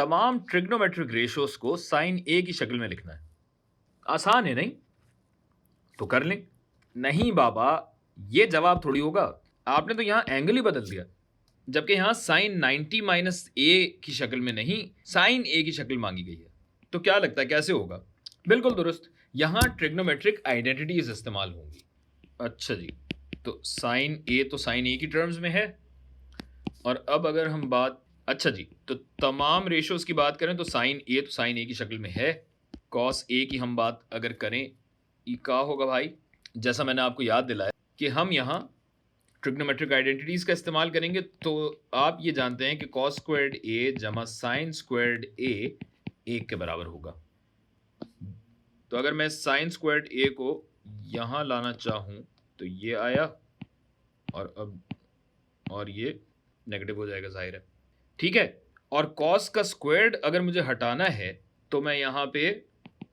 तमाम trigonometric ratios को sign ए की शक्ल में लिखना है। आसान है नहीं? तो कर लें। नहीं बाबा, ये जवाब थोड़ी होगा। आपने तो यहां एंगल ही बदल दिया, जबकि यहां साइन 90 माइनस ए की शक्ल में नहीं, साइन ए की शक्ल मांगी गई है। तो क्या लगता है कैसे होगा? बिल्कुल दुरुस्त, यहां ट्रिग्नोमेट्रिक आइडेंटिटीज इस्तेमाल होंगी। अच्छा जी, तो साइन ए की टर्म्स में है। और अब अगर हम बात, अच्छा जी, तो तमाम रेशियोज की बात करें तो साइन ए की शक्ल में है। कॉस ए की हम बात अगर करें, ये क्या होगा भाई? जैसा मैंने आपको याद दिलाया कि हम यहाँ ट्रिग्नोमेट्रिक आइडेंटिटीज का इस्तेमाल करेंगे, तो आप ये जानते हैं कि कॉस स्क्वायर्ड ए जमा साइन स्क्वायर्ड ए 1 के बराबर होगा। तो अगर मैं साइन स्क्वायर्ड ए को यहाँ लाना चाहूँ तो ये आया, और ये नेगेटिव हो जाएगा, जाहिर है। ठीक है, और कॉस का स्क्वायर्ड अगर मुझे हटाना है तो मैं यहाँ पे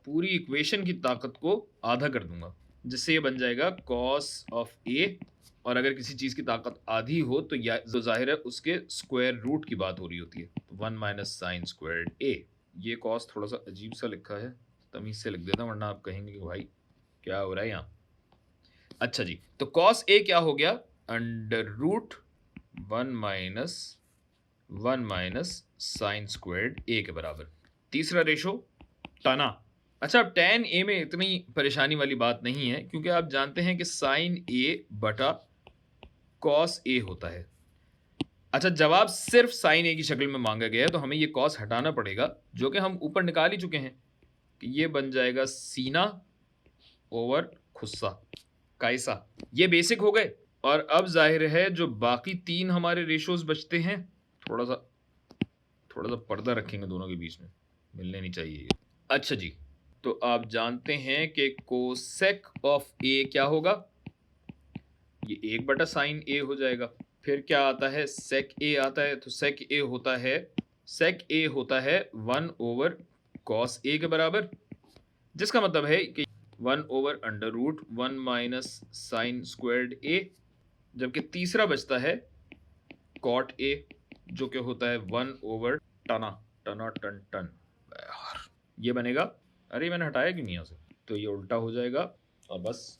पूरी इक्वेशन की ताकत को आधा कर दूंगा, जिससे ये बन जाएगा कॉस ऑफ ए, और अगर किसी चीज़ की ताकत आधी हो तो जो जाहिर है उसके स्क्वायर रूट की बात हो रही होती है, तो 1 माइनस साइन स्क्वायर्ड ए। ये कॉस थोड़ा सा अजीब सा लिखा है, तमीज से लिख देता, वरना आप कहेंगे कि भाई क्या हो रहा है यहाँ। अच्छा जी, तो कॉस ए क्या हो गया? Under root 1 minus sine squared a के बराबर। तीसरा रेशो टना। अच्छा, अब tan ए में इतनी परेशानी वाली बात नहीं है, क्योंकि आप जानते हैं कि साइन ए बटा कॉस ए होता है। अच्छा, जवाब सिर्फ साइन ए की शक्ल में मांगा गया है, तो हमें ये कॉस हटाना पड़ेगा, जो कि हम ऊपर निकाल ही चुके हैं। ये बन जाएगा सीना ओवर खुस्सा, कायसा। ये बेसिक हो गए, और अब जाहिर है जो बाकी 3 हमारे रेशोज बचते हैं, थोड़ा सा पर्दा रखेंगे दोनों के बीच में, मिलने नहीं चाहिए ये। अच्छा जी, तो आप जानते हैं कि कोसेक ऑफ ए क्या होगा? ये 1 बटा साइन ए हो जाएगा। फिर क्या आता है? सेक ए आता है, तो सेक ए होता है 1 ओवर कॉस ए के बराबर, जिसका मतलब है कि 1 over under root 1 minus sine squared a, जबकि तीसरा बचता है कॉट ए, जो कि होता है 1 ओवर टन टन। ये बनेगा, अरे मैंने हटाया क्यों नहीं यहाँ से, तो ये उल्टा हो जाएगा, और बस